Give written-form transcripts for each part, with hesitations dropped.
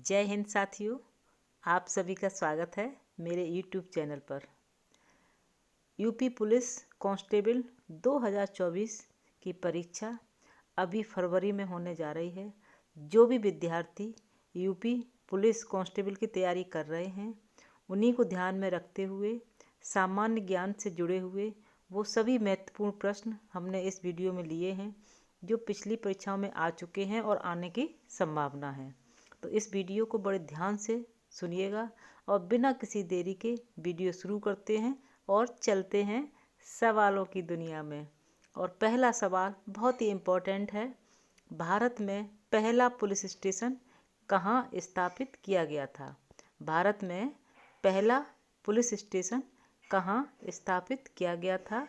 जय हिंद साथियों, आप सभी का स्वागत है मेरे YouTube चैनल पर। यूपी पुलिस कांस्टेबल 2024 की परीक्षा अभी फरवरी में होने जा रही है। जो भी विद्यार्थी यूपी पुलिस कांस्टेबल की तैयारी कर रहे हैं, उन्हीं को ध्यान में रखते हुए सामान्य ज्ञान से जुड़े हुए वो सभी महत्वपूर्ण प्रश्न हमने इस वीडियो में लिए हैं, जो पिछली परीक्षाओं में आ चुके हैं और आने की संभावना है। तो इस वीडियो को बड़े ध्यान से सुनिएगा और बिना किसी देरी के वीडियो शुरू करते हैं और चलते हैं सवालों की दुनिया में। और पहला सवाल बहुत ही इम्पोर्टेंट है। भारत में पहला पुलिस स्टेशन कहाँ स्थापित किया गया था? भारत में पहला पुलिस स्टेशन कहाँ स्थापित किया गया था?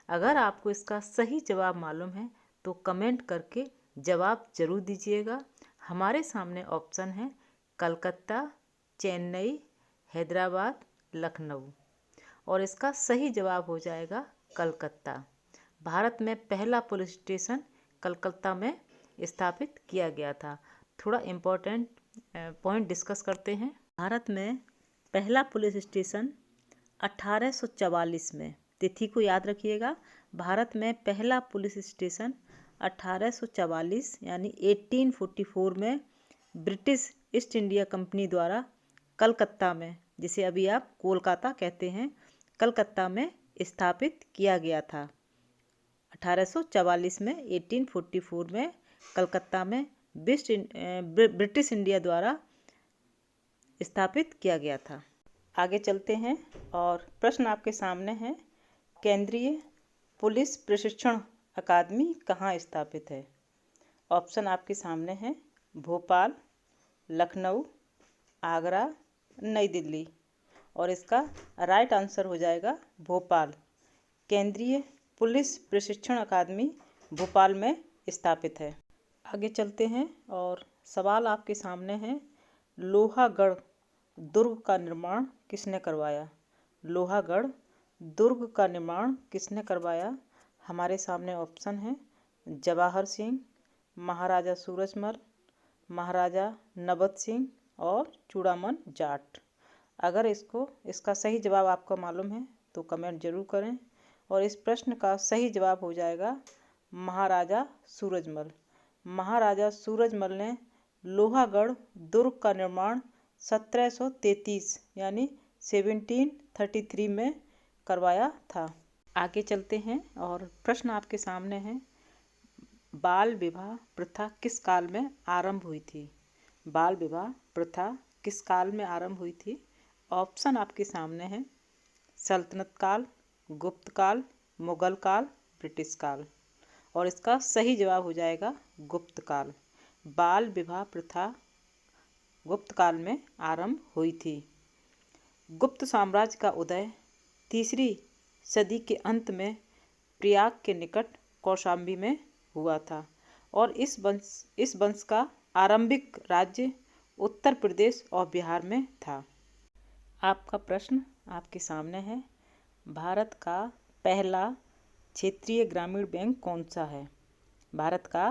अगर आपको इसका सही जवाब मालूम है तो कमेंट करके जवाब जरूर दीजिएगा। हमारे सामने ऑप्शन है कलकत्ता, चेन्नई, हैदराबाद, लखनऊ, और इसका सही जवाब हो जाएगा कलकत्ता। भारत में पहला पुलिस स्टेशन कलकत्ता में स्थापित किया गया था। थोड़ा इम्पोर्टेंट पॉइंट डिस्कस करते हैं। भारत में पहला पुलिस स्टेशन 1844 में, तिथि को याद रखिएगा। भारत में पहला पुलिस स्टेशन 1844 यानी 1844 में ब्रिटिश ईस्ट इंडिया कंपनी द्वारा कलकत्ता में, जिसे अभी आप कोलकाता कहते हैं, कलकत्ता में स्थापित किया गया था। 1844 में 1844 में कलकत्ता में ब्रिटिश इंडिया द्वारा स्थापित किया गया था। आगे चलते हैं और प्रश्न आपके सामने है। केंद्रीय पुलिस प्रशिक्षण अकादमी कहाँ स्थापित है? ऑप्शन आपके सामने है भोपाल, लखनऊ, आगरा, नई दिल्ली, और इसका राइट आंसर हो जाएगा भोपाल। केंद्रीय पुलिस प्रशिक्षण अकादमी भोपाल में स्थापित है। आगे चलते हैं और सवाल आपके सामने है। लोहागढ़ दुर्ग का निर्माण किसने करवाया? लोहागढ़ दुर्ग का निर्माण किसने करवाया? हमारे सामने ऑप्शन है जवाहर सिंह, महाराजा सूरजमल, महाराजा नबत सिंह और चूड़ामन जाट। अगर इसका सही जवाब आपको मालूम है तो कमेंट जरूर करें। और इस प्रश्न का सही जवाब हो जाएगा महाराजा सूरजमल। महाराजा सूरजमल ने लोहागढ़ दुर्ग का निर्माण 1733 यानी 1733 में करवाया था। आगे चलते हैं और प्रश्न आपके सामने है। बाल विवाह प्रथा किस काल में आरंभ हुई थी? बाल विवाह प्रथा किस काल में आरंभ हुई थी? ऑप्शन आपके सामने है सल्तनत काल, गुप्त काल, मुगल काल, ब्रिटिश काल, और इसका सही जवाब हो जाएगा गुप्त काल। बाल विवाह प्रथा गुप्त काल में आरंभ हुई थी। गुप्त साम्राज्य का उदय 3री सदी के अंत में प्रयाग के निकट कौशाम्बी में हुआ था, और इस वंश का आरंभिक राज्य उत्तर प्रदेश और बिहार में था। आपका प्रश्न आपके सामने है। भारत का पहला क्षेत्रीय ग्रामीण बैंक कौन सा है? भारत का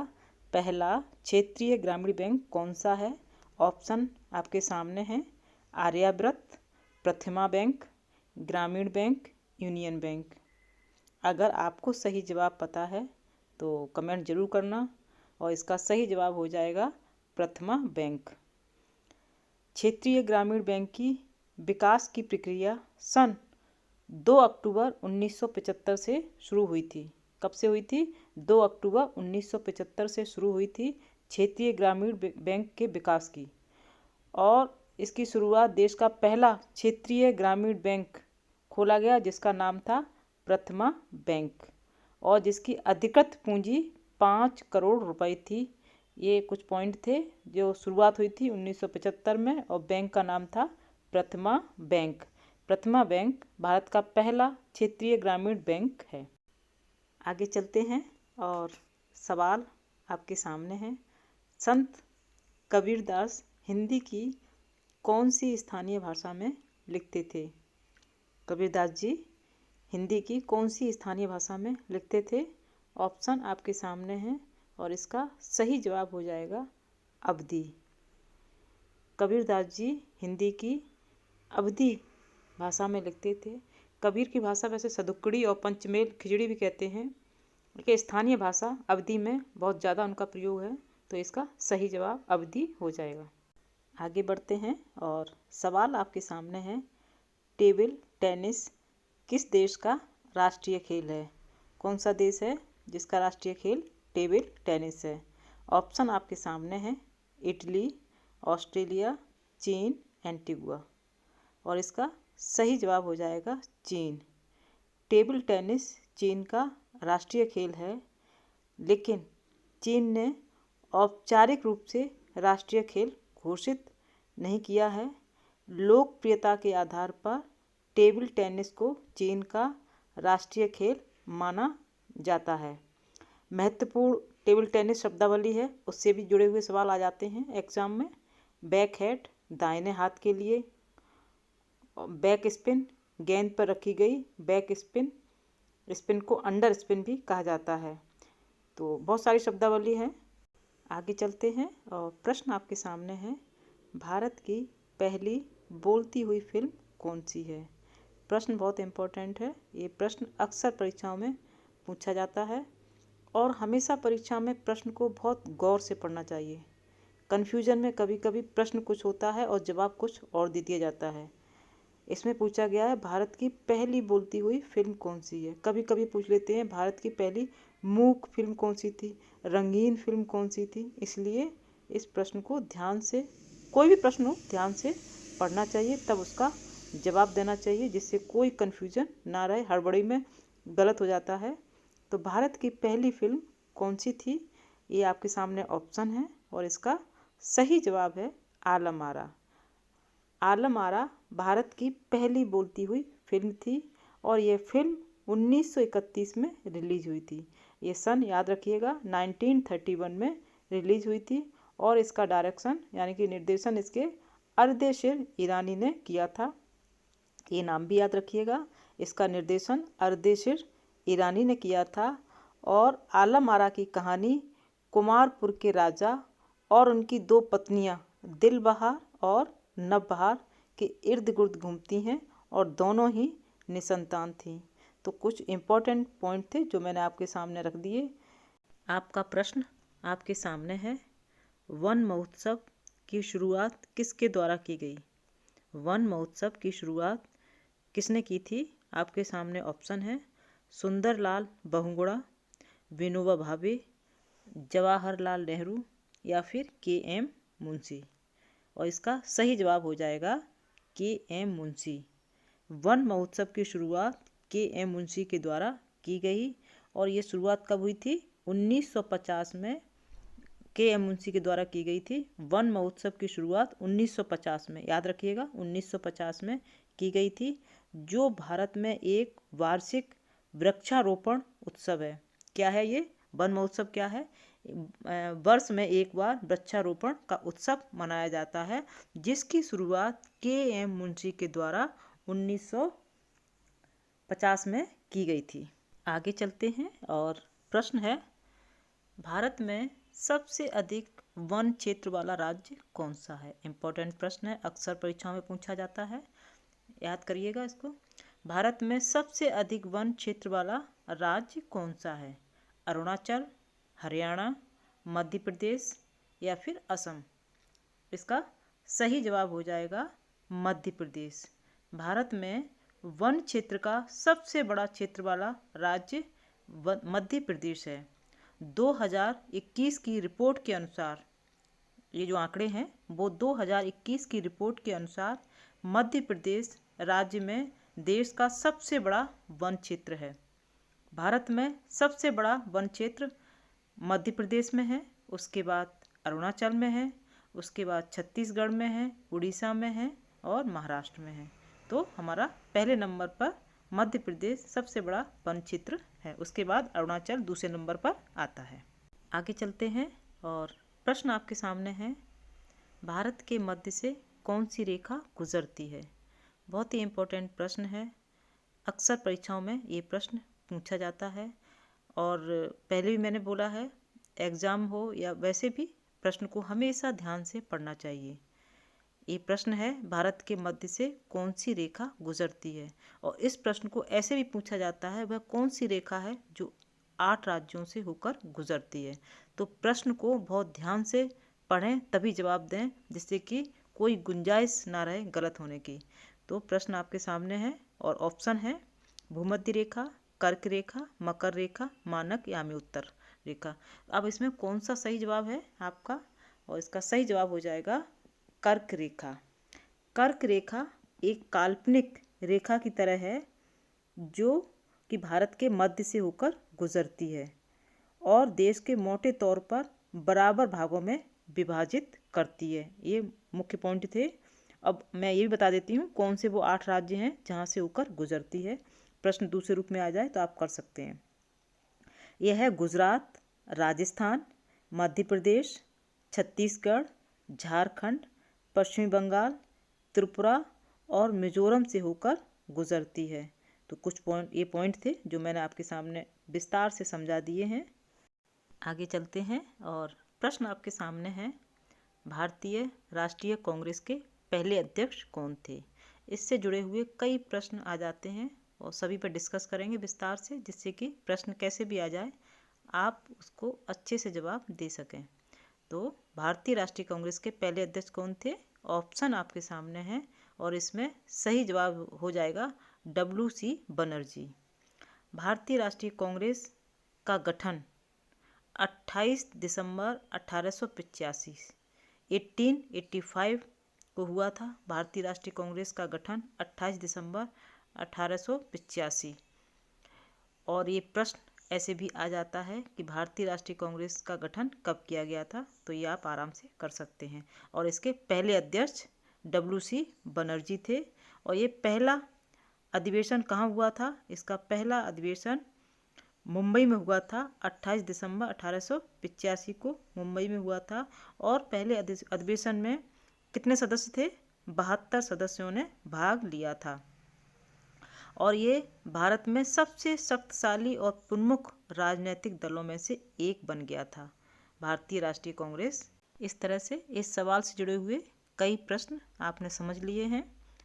पहला क्षेत्रीय ग्रामीण बैंक कौन सा है? ऑप्शन आपके सामने है आर्याव्रत, प्रथमा बैंक, ग्रामीण बैंक, यूनियन बैंक। अगर आपको सही जवाब पता है तो कमेंट जरूर करना, और इसका सही जवाब हो जाएगा प्रथमा बैंक। क्षेत्रीय ग्रामीण बैंक की विकास की प्रक्रिया सन 2 अक्टूबर 1975 से शुरू हुई थी। कब से हुई थी? 2 अक्टूबर 1975 से शुरू हुई थी क्षेत्रीय ग्रामीण बैंक के विकास की। और इसकी शुरुआत देश का पहला क्षेत्रीय ग्रामीण बैंक खोला गया, जिसका नाम था प्रथमा बैंक, और जिसकी अधिकृत पूंजी 5 करोड़ रुपए थी। ये कुछ पॉइंट थे। जो शुरुआत हुई थी 1975 में, और बैंक का नाम था प्रथमा बैंक। प्रथमा बैंक भारत का पहला क्षेत्रीय ग्रामीण बैंक है। आगे चलते हैं और सवाल आपके सामने है। संत कबीरदास हिंदी की कौन सी स्थानीय भाषा में लिखते थे? कबीरदास जी हिंदी की कौन सी स्थानीय भाषा में लिखते थे? ऑप्शन आपके सामने हैं, और इसका सही जवाब हो जाएगा अवधी। कबीरदास जी हिंदी की अवधी भाषा में लिखते थे। कबीर की भाषा वैसे सदुक्कड़ी और पंचमेल खिचड़ी भी कहते हैं। उनके स्थानीय भाषा अवधी में बहुत ज़्यादा उनका प्रयोग है, तो इसका सही जवाब अवधी हो जाएगा। आगे बढ़ते हैं और सवाल आपके सामने है, टेबल टेनिस किस देश का राष्ट्रीय खेल है? कौन सा देश है जिसका राष्ट्रीय खेल टेबल टेनिस है? ऑप्शन आपके सामने हैं, इटली, ऑस्ट्रेलिया, चीन, एंटीगुआ। और इसका सही जवाब हो जाएगा चीन। टेबल टेनिस चीन का राष्ट्रीय खेल है, लेकिन चीन ने औपचारिक रूप से राष्ट्रीय खेल घोषित नहीं किया है। लोकप्रियता के आधार पर टेबल टेनिस को चीन का राष्ट्रीय खेल माना जाता है। महत्वपूर्ण टेबल टेनिस शब्दावली है, उससे भी जुड़े हुए सवाल आ जाते हैं एग्जाम में। बैक हैंड दाहिने हाथ के लिए, बैक स्पिन गेंद पर रखी गई बैक स्पिन, स्पिन को अंडर स्पिन भी कहा जाता है। तो बहुत सारी शब्दावली है। आगे चलते हैं और प्रश्न आपके सामने है, भारत की पहली बोलती हुई फिल्म कौन सी है? प्रश्न बहुत इम्पोर्टेंट है। ये प्रश्न अक्सर परीक्षाओं में पूछा जाता है और हमेशा परीक्षा में प्रश्न को बहुत गौर से पढ़ना चाहिए। कन्फ्यूजन में कभी कभी प्रश्न कुछ होता है और जवाब कुछ और दे दिया जाता है। इसमें पूछा गया है भारत की पहली बोलती हुई फिल्म कौन सी है। कभी कभी पूछ लेते हैं भारत की पहली मूक फिल्म कौन सी थी, रंगीन फिल्म कौन सी थी। इसलिए इस प्रश्न को ध्यान से, कोई भी प्रश्न हो ध्यान से पढ़ना चाहिए, तब उसका जवाब देना चाहिए, जिससे कोई कन्फ्यूजन ना रहे, हड़बड़ी में गलत हो जाता है। तो भारत की पहली फिल्म कौन सी थी, ये आपके सामने ऑप्शन है और इसका सही जवाब है आलम आरा। आलम आरा भारत की पहली बोलती हुई फिल्म थी और ये फिल्म 1931 में रिलीज हुई थी। ये सन याद रखिएगा 1931 में रिलीज हुई थी और इसका डायरेक्शन यानी कि निर्देशन इसके अर्देशीर ईरानी ने किया था। ये नाम भी याद रखिएगा, इसका निर्देशन अर्देशीर ईरानी ने किया था। और आलम आरा की कहानी कुमारपुर के राजा और उनकी दो पत्नियां दिलबहार और नवबहार के इर्द गिर्द घूमती हैं और दोनों ही निसंतान थीं। तो कुछ इम्पोर्टेंट पॉइंट थे जो मैंने आपके सामने रख दिए। आपका प्रश्न आपके सामने है, वन महोत्सव की शुरुआत किसके द्वारा की गई? वन महोत्सव की शुरुआत किसने की थी? आपके सामने ऑप्शन है, सुंदरलाल बहुगुणा, विनोबा भावे, जवाहरलाल नेहरू या फिर के.एम. मुंशी। और इसका सही जवाब हो जाएगा के.एम. मुंशी। वन महोत्सव की शुरुआत के.एम. मुंशी के द्वारा की गई और ये शुरुआत कब हुई थी? 1950 में के.एम. मुंशी के द्वारा की गई थी। वन महोत्सव की शुरुआत 1950 में, याद रखिएगा 1950 में की गई थी, जो भारत में एक वार्षिक वृक्षारोपण उत्सव है। क्या है ये वन महोत्सव? क्या है? वर्ष में एक बार वृक्षारोपण का उत्सव मनाया जाता है, जिसकी शुरुआत के.एम. मुंशी के द्वारा 1950 में की गई थी। आगे चलते हैं और प्रश्न है, भारत में सबसे अधिक वन क्षेत्र वाला राज्य कौन सा है? इम्पोर्टेंट प्रश्न है, अक्सर परीक्षाओं में पूछा जाता है, याद करिएगा इसको। भारत में सबसे अधिक वन क्षेत्र वाला राज्य कौन सा है? अरुणाचल, हरियाणा, मध्य प्रदेश या फिर असम। इसका सही जवाब हो जाएगा मध्य प्रदेश। भारत में वन क्षेत्र का सबसे बड़ा क्षेत्र वाला राज्य मध्य प्रदेश है। 2021 की रिपोर्ट के अनुसार, ये जो आंकड़े हैं वो 2021 की रिपोर्ट के अनुसार मध्य प्रदेश राज्य में देश का सबसे बड़ा वन क्षेत्र है। भारत में सबसे बड़ा वन क्षेत्र मध्य प्रदेश में है, उसके बाद अरुणाचल में है, उसके बाद छत्तीसगढ़ में है, उड़ीसा में है और महाराष्ट्र में है। तो हमारा पहले नंबर पर मध्य प्रदेश सबसे बड़ा वन क्षेत्र है, उसके बाद अरुणाचल दूसरे नंबर पर आता है। आगे चलते हैं और प्रश्न आपके सामने है, भारत के मध्य से कौन सी रेखा गुजरती है? बहुत ही इम्पोर्टेंट प्रश्न है, अक्सर परीक्षाओं में ये प्रश्न पूछा जाता है और पहले भी मैंने बोला है, एग्ज़ाम हो या वैसे भी प्रश्न को हमेशा ध्यान से पढ़ना चाहिए। ये प्रश्न है, भारत के मध्य से कौन सी रेखा गुजरती है। और इस प्रश्न को ऐसे भी पूछा जाता है, वह कौन सी रेखा है जो 8 राज्यों से होकर गुजरती है। तो प्रश्न को बहुत ध्यान से पढ़ें, तभी जवाब दें, जिससे कि कोई गुंजाइश ना रहे गलत होने की। तो प्रश्न आपके सामने है और ऑप्शन है भूमध्य रेखा, कर्क रेखा, मकर रेखा, मानक या उत्तर रेखा। अब इसमें कौन सा सही जवाब है आपका, और इसका सही जवाब हो जाएगा कर्क रेखा। कर्क रेखा एक काल्पनिक रेखा की तरह है जो कि भारत के मध्य से होकर गुजरती है और देश के मोटे तौर पर बराबर भागों में विभाजित करती है। ये मुख्य पॉइंट थे। अब मैं ये भी बता देती हूँ कौन से वो 8 राज्य हैं जहाँ से होकर गुजरती है। प्रश्न दूसरे रूप में आ जाए तो आप कर सकते हैं। यह है गुजरात, राजस्थान, मध्य प्रदेश, छत्तीसगढ़, झारखंड, पश्चिमी बंगाल, त्रिपुरा और मिजोरम से होकर गुजरती है। तो कुछ पॉइंट थे जो मैंने आपके सामने विस्तार से समझा दिए हैं। आगे चलते हैं और प्रश्न आपके सामने है, भारतीय राष्ट्रीय कांग्रेस के पहले अध्यक्ष कौन थे। इससे जुड़े हुए कई प्रश्न आ जाते हैं और सभी पर डिस्कस करेंगे विस्तार से, जिससे कि प्रश्न कैसे भी आ जाए आप उसको अच्छे से जवाब दे सकें। तो भारतीय राष्ट्रीय कांग्रेस के पहले अध्यक्ष कौन थे, ऑप्शन आपके सामने है और इसमें सही जवाब हो जाएगा WC बनर्जी। भारतीय राष्ट्रीय कांग्रेस का गठन 28 दिसंबर 1885 1885 को हुआ था। भारतीय राष्ट्रीय कांग्रेस का गठन 28 दिसंबर 1885। और ये प्रश्न ऐसे भी आ जाता है कि भारतीय राष्ट्रीय कांग्रेस का गठन कब किया गया था, तो ये आप आराम से कर सकते हैं। और इसके पहले अध्यक्ष WC बनर्जी थे। और ये पहला अधिवेशन कहाँ हुआ था, इसका पहला अधिवेशन मुंबई में हुआ था। 28 दिसंबर 1885 को मुंबई में हुआ था। और पहले अधिवेशन में कितने सदस्य थे, 72 सदस्यों ने भाग लिया था। और ये भारत में सबसे शक्तिशाली और प्रमुख राजनीतिक दलों में से एक बन गया था, भारतीय राष्ट्रीय कांग्रेस। इस तरह से इस सवाल से जुड़े हुए कई प्रश्न आपने समझ लिए हैं,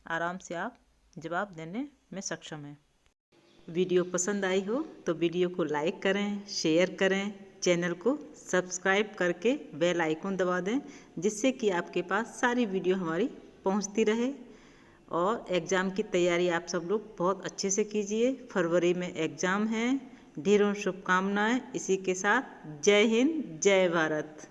आराम से आप जवाब देने में सक्षम हैं। वीडियो पसंद आई हो तो वीडियो को लाइक करें, शेयर करें, चैनल को सब्सक्राइब करके बेल आइकन दबा दें, जिससे कि आपके पास सारी वीडियो हमारी पहुंचती रहे। और एग्ज़ाम की तैयारी आप सब लोग बहुत अच्छे से कीजिए। फरवरी में एग्ज़ाम है। ढेरों शुभकामनाएं। इसी के साथ जय हिंद, जय भारत।